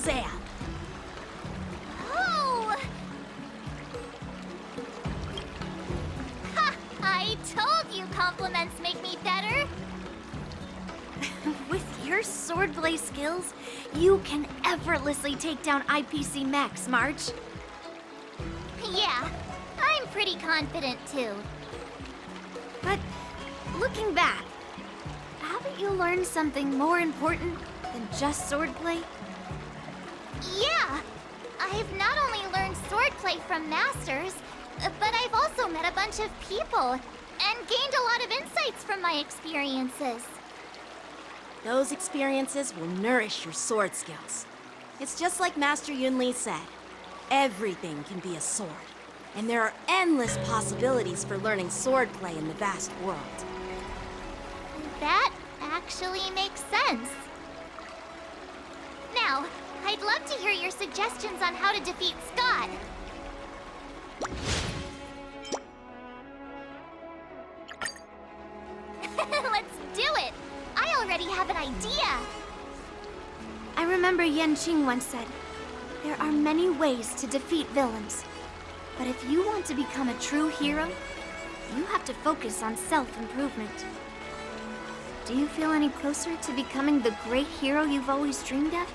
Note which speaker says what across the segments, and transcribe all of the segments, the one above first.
Speaker 1: sand.
Speaker 2: Oh! Ha! I told you compliments make me better.
Speaker 3: With your swordplay skills, you can effortlessly take down IPC mechs, March.
Speaker 2: Yeah, I'm pretty confident too.
Speaker 3: But looking back, haven't you learned something more important than just swordplay?
Speaker 2: Yeah! I've not only learned swordplay from masters, but I've also met a bunch of people and gained a lot of insights from my experiences.
Speaker 1: Those experiences will nourish your sword skills. It's just like Master Yunli said. Everything can be a sword. And there are endless possibilities for learning swordplay in the vast world.
Speaker 2: That actually makes sense. Now, I'd love to hear your suggestions on how to defeat Scott. Let's do it! I already have an idea!
Speaker 3: I remember Yan Qing once said, there are many ways to defeat villains. But if you want to become a true hero, you have to focus on self-improvement. Do you feel any closer to becoming the great hero you've always dreamed of?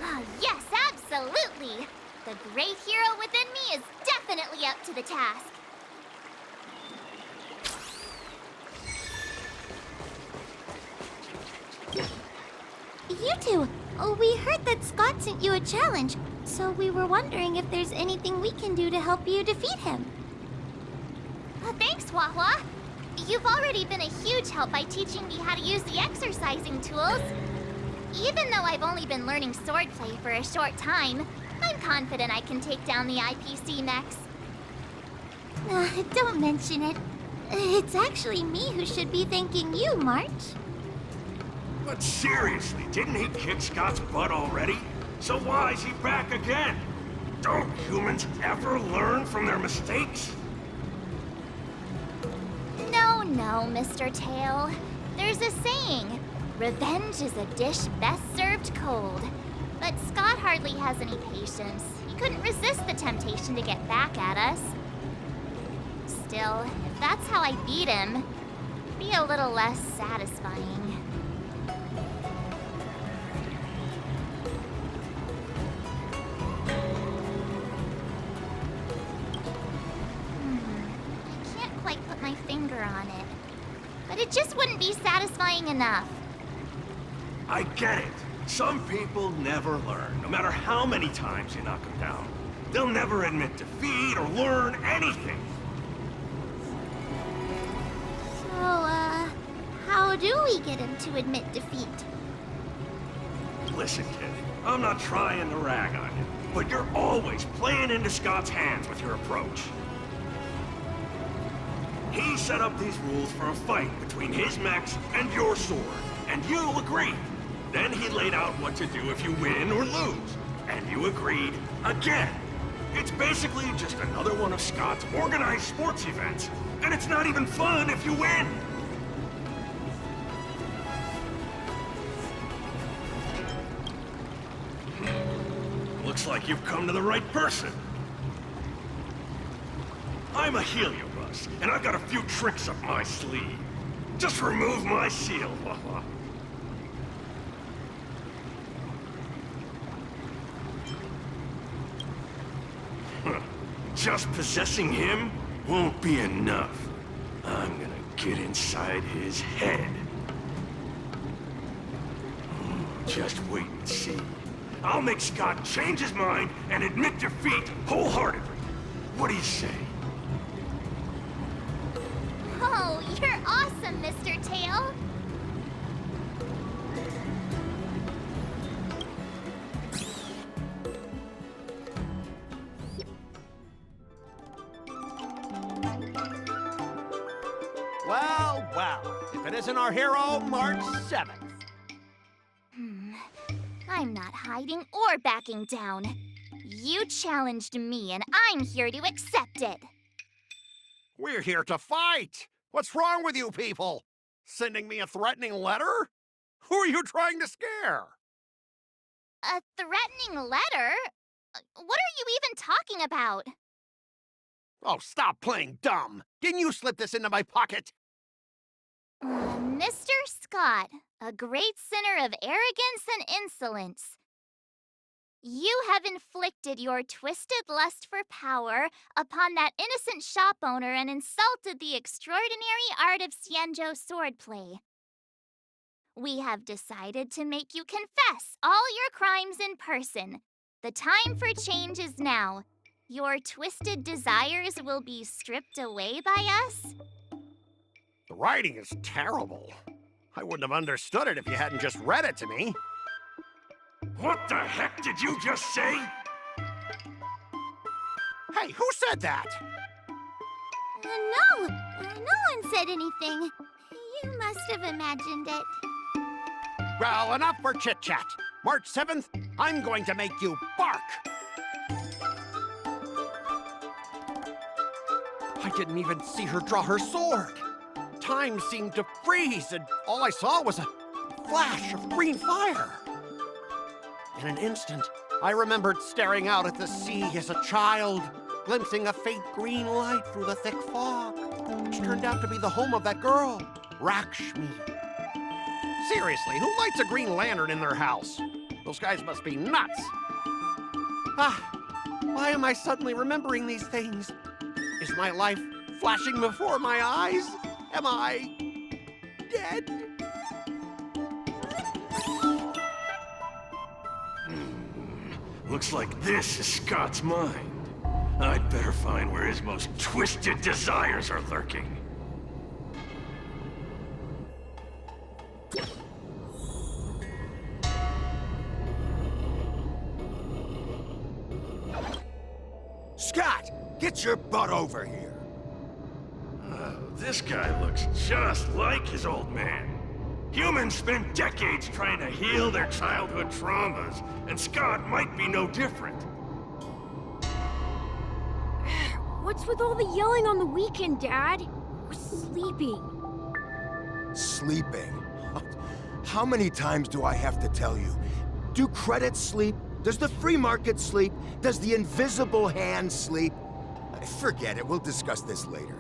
Speaker 2: Ah, yes, absolutely! The great hero within me is definitely up to the task. You two, we heard that Scott sent you a challenge, so we were wondering if there's anything we can do to help you defeat him. Thanks, Huohuo. You've already been a huge help by teaching me how to use the exercising tools. Even though I've only been learning swordplay for a short time, I'm confident I can take down the IPC mechs. Don't mention it. It's actually me who should be thanking you, March.
Speaker 4: But seriously, didn't he kick Scott's butt already? So why is he back again? Don't humans ever learn from their mistakes?
Speaker 2: No, Mr. Tail. There's a saying, revenge is a dish best served cold. But Scott hardly has any patience. He couldn't resist the temptation to get back at us. Still, if that's how I beat him, it'd be a little less satisfying. I can't quite put my finger on it. But it just wouldn't be satisfying enough.
Speaker 4: I get it. Some people never learn, no matter how many times you knock them down. They'll never admit defeat or learn anything.
Speaker 2: So, how do we get him to admit defeat?
Speaker 4: Listen, kid, I'm not trying to rag on you, but you're always playing into Scott's hands with your approach. He set up these rules for a fight between his mechs and your sword, and you agreed. Then he laid out what to do if you win or lose, and you agreed again. It's basically just another one of Scott's organized sports events, and it's not even fun if you win. Looks like you've come to the right person. I'm a Heliobus, and I've got a few tricks up my sleeve. Just remove my seal, Huohuo. Just possessing him won't be enough. I'm gonna get inside his head. Just wait and see. I'll make Scott change his mind and admit defeat wholeheartedly. What do you say?
Speaker 2: Oh, you're awesome, Mr. Tail!
Speaker 5: Well, well, if it isn't our hero, March 7th.
Speaker 2: I'm not hiding or backing down. You challenged me, and I'm here to accept it.
Speaker 5: We're here to fight! What's wrong with you people? Sending me a threatening letter? Who are you trying to scare?
Speaker 2: A threatening letter? What are you even talking about?
Speaker 5: Oh, stop playing dumb! Didn't you slip this into my pocket?
Speaker 2: Mr. Scott, a great sinner of arrogance and insolence. You have inflicted your twisted lust for power upon that innocent shop owner and insulted the extraordinary art of Xianzhou swordplay. We have decided to make you confess all your crimes in person. The time for change is now. Your twisted desires will be stripped away by us.
Speaker 5: The writing is terrible. I wouldn't have understood it if you hadn't just read it to me.
Speaker 4: What the heck did you just say?
Speaker 5: Hey, who said that?
Speaker 2: No one said anything. You must have imagined it.
Speaker 5: Well, enough for chit-chat. March 7th, I'm going to make you bark. I didn't even see her draw her sword. Time seemed to freeze, and all I saw was a flash of green fire. In an instant, I remembered staring out at the sea as a child, glimpsing a faint green light through the thick fog, which turned out to be the home of that girl, Rakshmi. Seriously, who lights a green lantern in their house? Those guys must be nuts. Why am I suddenly remembering these things? Is my life flashing before my eyes? Am I dead?
Speaker 4: Looks like this is Scott's mind. I'd better find where his most twisted desires are lurking.
Speaker 6: Scott, get your butt over here.
Speaker 4: This guy looks just like his old man. Humans spend decades trying to heal their childhood traumas, and Scott might be no different.
Speaker 7: What's with all the yelling on the weekend, Dad? We're sleeping.
Speaker 6: Sleeping? How many times do I have to tell you? Do credits sleep? Does the free market sleep? Does the invisible hand sleep? Forget it, we'll discuss this later.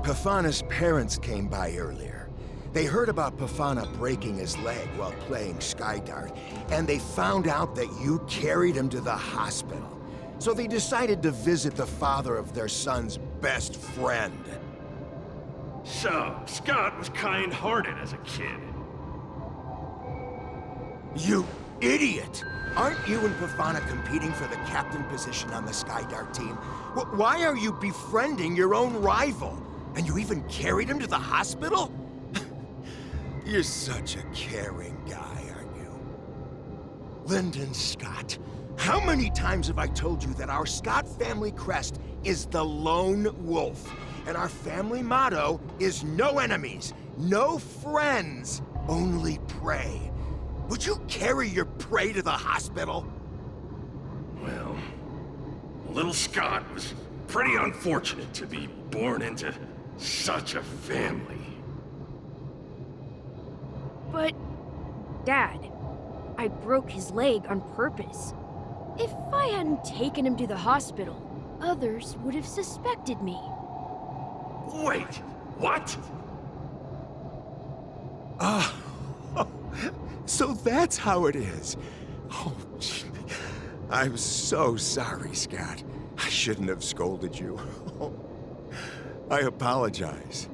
Speaker 6: Pafana's parents came by earlier. They heard about Pafana breaking his leg while playing Skydart, and they found out that you carried him to the hospital. So they decided to visit the father of their son's best friend.
Speaker 4: So, Scott was kind-hearted as a kid.
Speaker 6: You idiot! Aren't you and Pafana competing for the captain position on the Skydart team? Why are you befriending your own rival? And you even carried him to the hospital? You're such a caring guy, aren't you? Lyndon Scott, how many times have I told you that our Scott family crest is the Lone Wolf, and our family motto is no enemies, no friends, only prey. Would you carry your prey to the hospital?
Speaker 4: Well, little Scott was pretty unfortunate to be born into such a family.
Speaker 7: But, Dad, I broke his leg on purpose. If I hadn't taken him to the hospital, others would have suspected me.
Speaker 4: Wait, what?
Speaker 6: So that's how it is. Oh, gee. I'm so sorry, Scott. I shouldn't have scolded you. I apologize.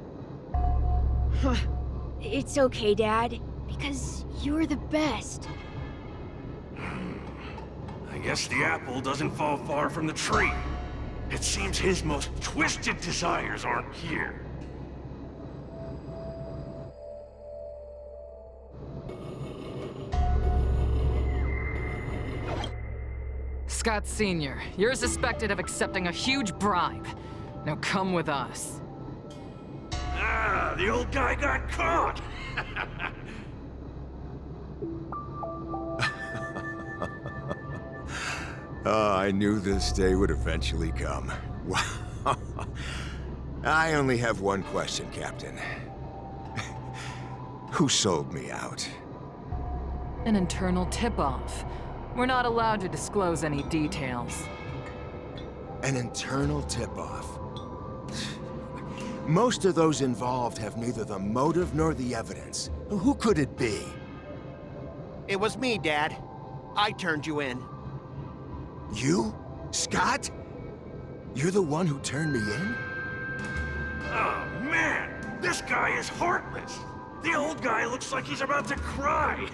Speaker 7: It's okay, Dad, because you're the best.
Speaker 4: I guess the apple doesn't fall far from the tree. It seems his most twisted desires aren't here.
Speaker 8: Scott Sr., you're suspected of accepting a huge bribe. Now come with us.
Speaker 4: Ah, the old guy got caught!
Speaker 6: I knew this day would eventually come. Wow. I only have one question, Captain. Who sold me out?
Speaker 8: An internal tip-off. We're not allowed to disclose any details.
Speaker 6: An internal tip-off. Most of those involved have neither the motive nor the evidence. Who could it be?
Speaker 5: It was me, Dad. I turned you in.
Speaker 6: You? Scott? You're the one who turned me in?
Speaker 4: Oh, man! This guy is heartless! The old guy looks like he's about to cry!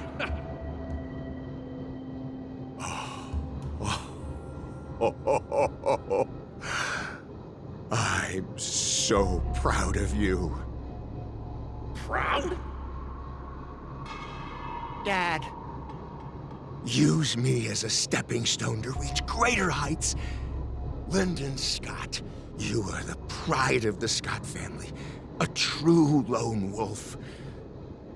Speaker 6: I'm so proud of you.
Speaker 4: Proud?
Speaker 5: Dad,
Speaker 6: Use me as a stepping stone to reach greater heights. Lyndon Scott, you are the pride of the Scott family. A true lone wolf.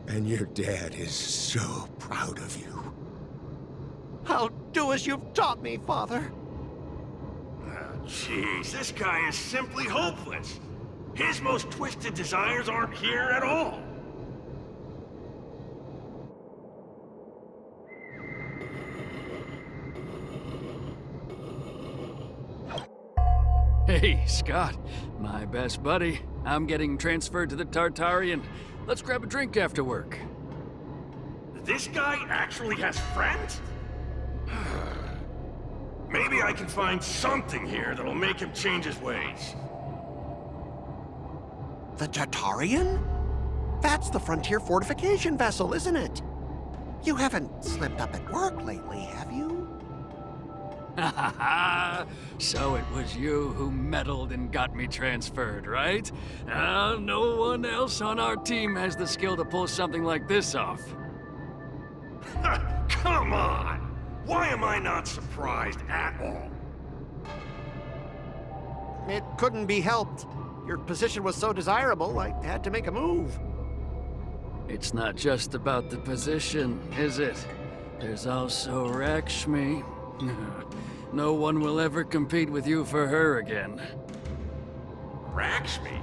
Speaker 6: And your dad is so proud of you.
Speaker 5: I'll do as you've taught me, Father.
Speaker 4: Jeez, this guy is simply hopeless. His most twisted desires aren't here at all.
Speaker 9: Hey, Scott, my best buddy. I'm getting transferred to the Tartarian. Let's grab a drink after work.
Speaker 4: This guy actually has friends? Maybe I can find something here that'll make him change his ways.
Speaker 5: The Tartarian? That's the frontier fortification vessel, isn't it? You haven't slipped up at work lately, have you?
Speaker 9: Ha ha ha! So it was you who meddled and got me transferred, right? No one else on our team has the skill to pull something like this off.
Speaker 4: Come on! Why am I not surprised at all?
Speaker 5: It couldn't be helped. Your position was so desirable, I had to make a move.
Speaker 9: It's not just about the position, is it? There's also Rakshmi. No one will ever compete with you for her again.
Speaker 4: Rakshmi?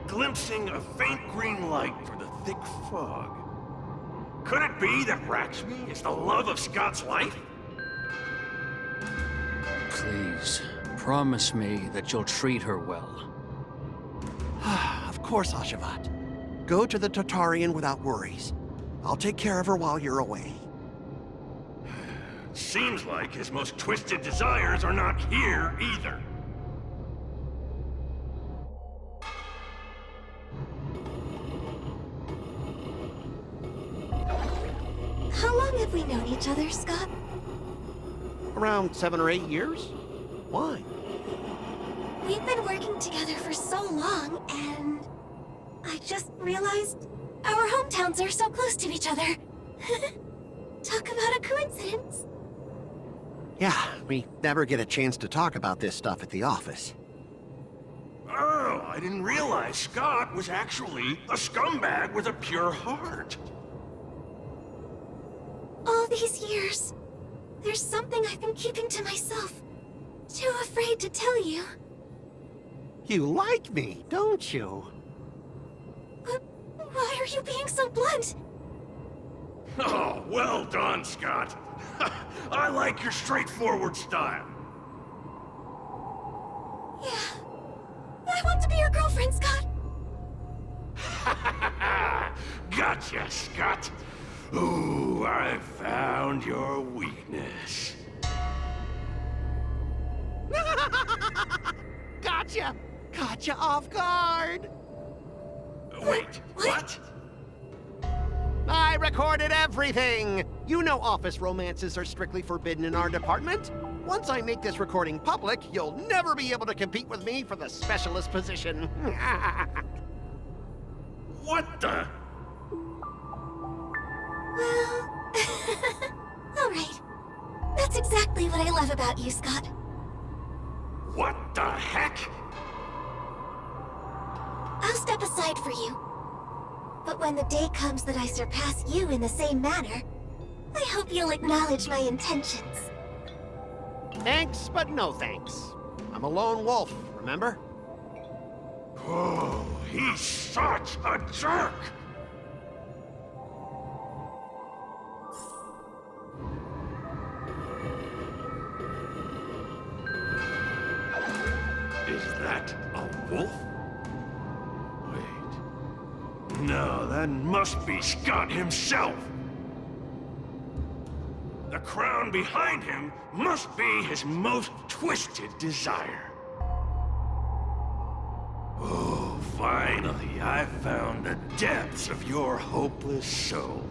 Speaker 4: Glimpsing a faint green light through the thick fog. Could it be that Rakshmi is the love of Scott's life?
Speaker 9: Please, promise me that you'll treat her well.
Speaker 5: Of course, Ashavat. Go to the Tartarian without worries. I'll take care of her while you're away.
Speaker 4: Seems like his most twisted desires are not here either.
Speaker 2: How long have we known each other, Scott?
Speaker 5: Around 7 or 8 years? Why?
Speaker 2: We've been working together for so long, and I just realized our hometowns are so close to each other. Talk about a coincidence.
Speaker 5: Yeah, we never get a chance to talk about this stuff at the office.
Speaker 4: Oh, I didn't realize Scott was actually a scumbag with a pure heart.
Speaker 2: All these years, there's something I've been keeping to myself. Too afraid to tell you.
Speaker 5: You like me, don't you?
Speaker 2: But why are you being so blunt?
Speaker 4: Oh, well done, Scott. I like your straightforward style.
Speaker 2: Yeah. I want to be your girlfriend, Scott.
Speaker 4: Gotcha, Scott. Ooh, I found your weakness.
Speaker 5: Gotcha! Gotcha off guard!
Speaker 4: Wait, what?
Speaker 5: I recorded everything! You know office romances are strictly forbidden in our department. Once I make this recording public, you'll never be able to compete with me for the specialist position.
Speaker 4: What the?
Speaker 2: Well... Alright. That's exactly what I love about you, Scott.
Speaker 4: What the heck?
Speaker 2: I'll step aside for you. But when the day comes that I surpass you in the same manner, I hope you'll acknowledge my intentions.
Speaker 5: Thanks, but no thanks. I'm a lone wolf, remember?
Speaker 4: Oh, he's such a jerk! Is that a wolf? Wait. No, that must be Scott himself. The crown behind him must be his most twisted desire. Oh, finally, I found the depths of your hopeless soul.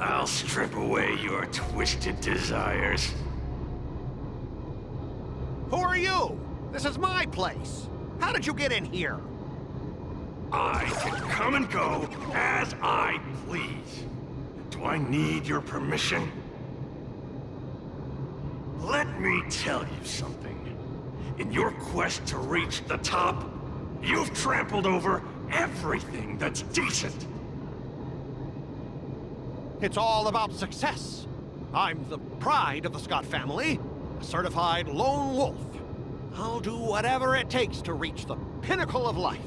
Speaker 4: I'll strip away your twisted desires.
Speaker 5: Who are you? This is my place. How did you get in here?
Speaker 4: I can come and go as I please. Do I need your permission? Let me tell you something. In your quest to reach the top, you've trampled over everything that's decent.
Speaker 5: It's all about success. I'm the pride of the Scott family, a certified lone wolf. I'll do whatever it takes to reach the pinnacle of life.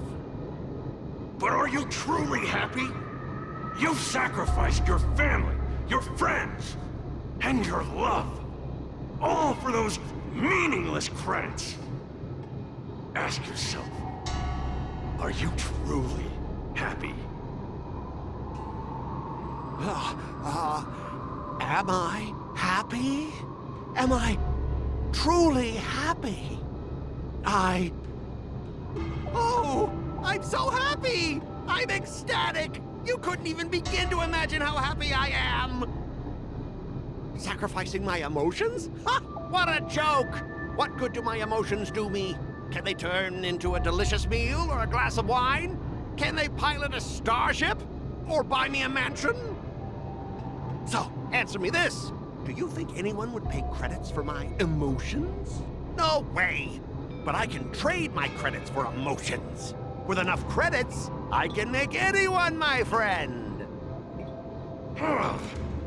Speaker 4: But are you truly happy? You've sacrificed your family, your friends, and your love. All for those meaningless credits. Ask yourself, are you truly happy?
Speaker 5: Am I happy? Am I truly happy? Oh, I'm so happy! I'm ecstatic! You couldn't even begin to imagine how happy I am! Sacrificing my emotions? Ha! What a joke! What good do my emotions do me? Can they turn into a delicious meal or a glass of wine? Can they pilot a starship? Or buy me a mansion? So, answer me this. Do you think anyone would pay credits for my emotions? No way! But I can trade my credits for emotions. With enough credits, I can make anyone my friend.
Speaker 4: Oh,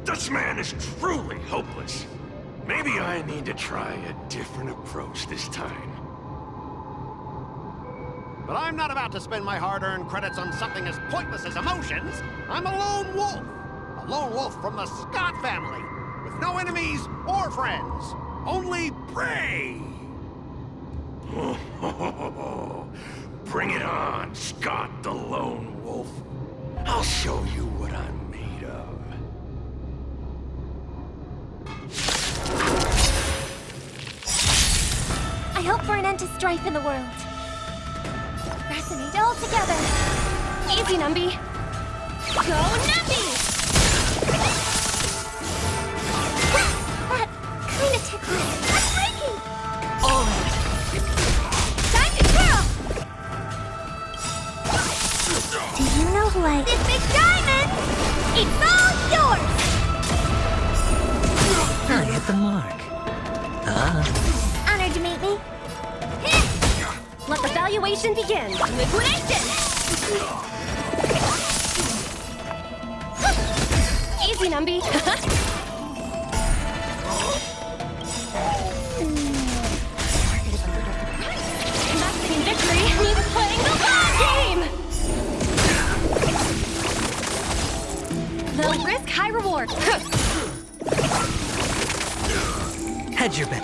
Speaker 4: this man is truly hopeless. Maybe I need to try a different approach this time.
Speaker 5: But I'm not about to spend my hard-earned credits on something as pointless as emotions. I'm a lone wolf. A lone wolf from the Scott family. With no enemies or friends. Only prey.
Speaker 4: Bring it on, Scott the Lone Wolf. I'll show you what I'm made of.
Speaker 2: I hope for an end to strife in the world. Resonate all together.
Speaker 3: Easy, Numby.
Speaker 2: Go Numby! That kinda ticklish. That's breaking! Time to curl! Do you know who I... This big diamond! It's all yours!
Speaker 10: I hit the mark.
Speaker 2: Honored to meet me.
Speaker 3: Let the valuation begin. Liquidation! Easy, Numby. Investing in victory means playing the long game! Low risk, high reward.
Speaker 10: Hedge your bet.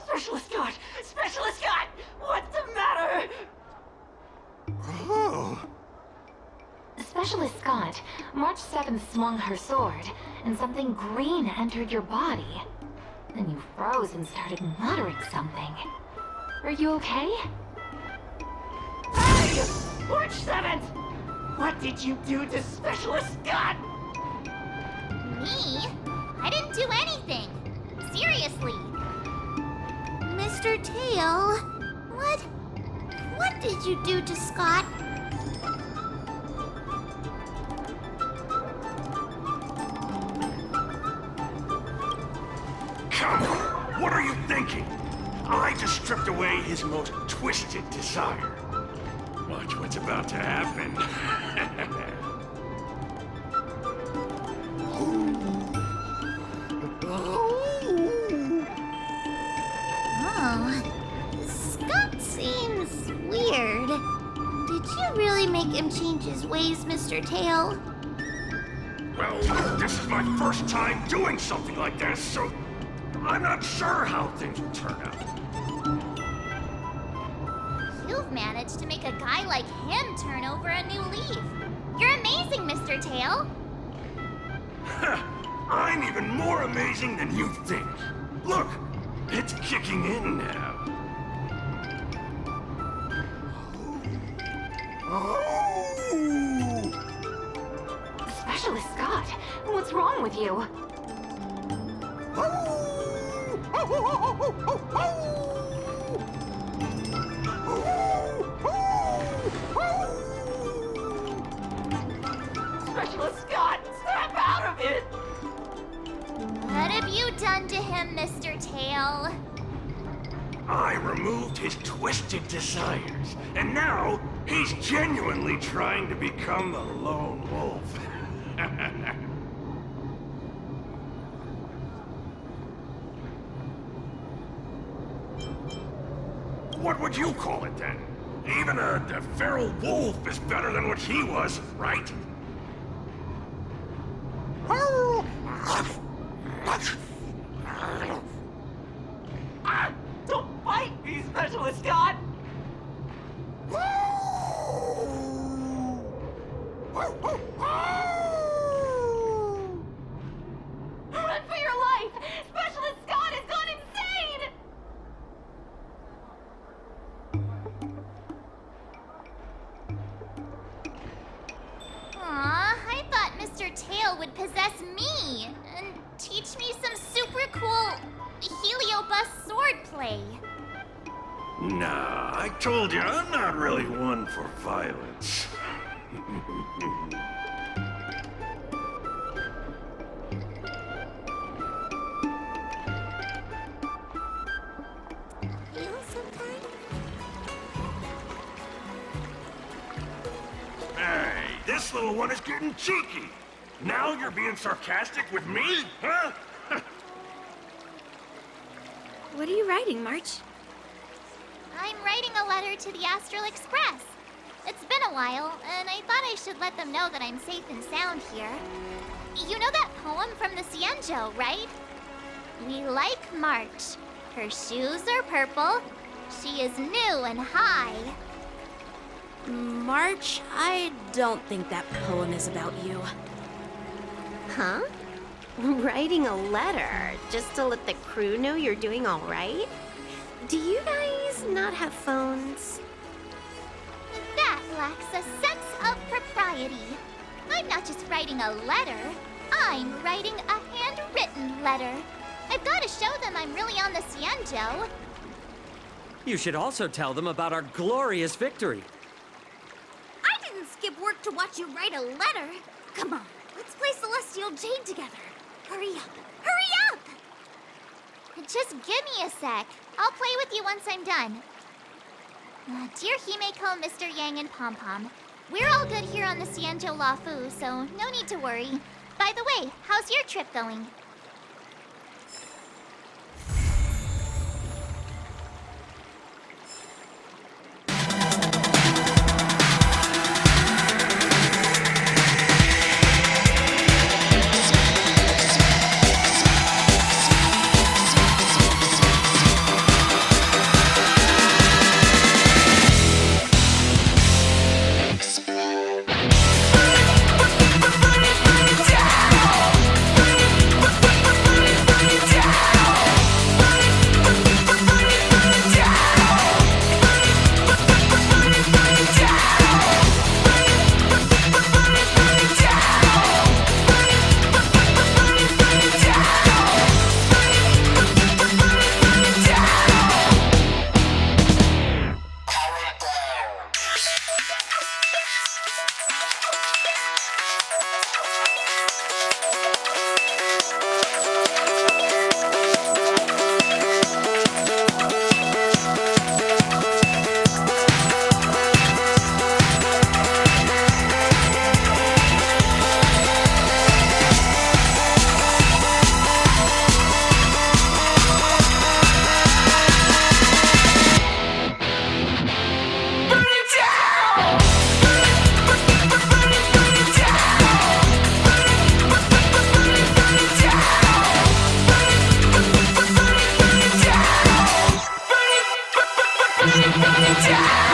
Speaker 11: Specialist Scott! Specialist Scott! What's the matter?
Speaker 5: Oh.
Speaker 12: Specialist Scott, March 7th swung her sword, and something green entered your body. Then you froze and started muttering something. Are you okay?
Speaker 11: Hey! March 7th! What did you do to Specialist Scott?
Speaker 2: Me? I didn't do anything. Seriously. Mr. Tail, what did you do to Scott?
Speaker 4: Come on, what are you thinking? I just stripped away his most twisted desire. Watch what's about to happen.
Speaker 2: Oh, Scott seems weird. Did you really make him change his ways, Mr. Tail?
Speaker 4: Well, this is my first time doing something like this, so I'm not sure how things will turn out.
Speaker 2: You've managed to make a guy like him turn over a new leaf. You're amazing, Mr. Tail.
Speaker 4: I'm even more amazing than you think. Look, it's kicking in now.
Speaker 12: Specialist Scott, what's wrong with you?
Speaker 11: Specialist Scott, snap out of it!
Speaker 2: What have you done to him, Mr. Tail?
Speaker 4: I removed his twisted desires, and now he's genuinely trying to become the lone wolf. What would you call it then? Even a feral wolf is better than what he was, right?
Speaker 11: Ah, don't bite me, Specialist Scott! Run for your life! Specialist Scott has gone insane!
Speaker 2: Aw, I thought Mr. Tail would possess me and teach me some super cool Heliobus swordplay.
Speaker 4: Nah, I told you, I'm not really one for violence. Hey, this little one is getting cheeky. Now you're being sarcastic with me, huh?
Speaker 3: What are you writing, March?
Speaker 2: I'm writing a letter to the Astral Express. It's been a while, and I thought I should let them know that I'm safe and sound here. You know that poem from the Cienjo, right? We like March. Her shoes are purple. She is new and high.
Speaker 1: March, I don't think that poem is about you.
Speaker 13: Huh? Writing a letter just to let the crew know you're doing all right? Do you guys not have phones?
Speaker 2: That lacks a sense of propriety. I'm not just writing a letter. I'm writing a handwritten letter. I've got to show them I'm really on the Cienjo.
Speaker 10: You should also tell them about our glorious victory.
Speaker 3: I didn't skip work to watch you write a letter. Come on, let's play Celestial Jade together. Hurry up! Hurry up!
Speaker 2: Just give me a sec. I'll play with you once I'm done. Dear Himeko, Mr. Yang, and Pom Pom, we're all good here on the Cienjo Lafu, so no need to worry. By the way, how's your trip going?
Speaker 11: Burn it down! Yeah!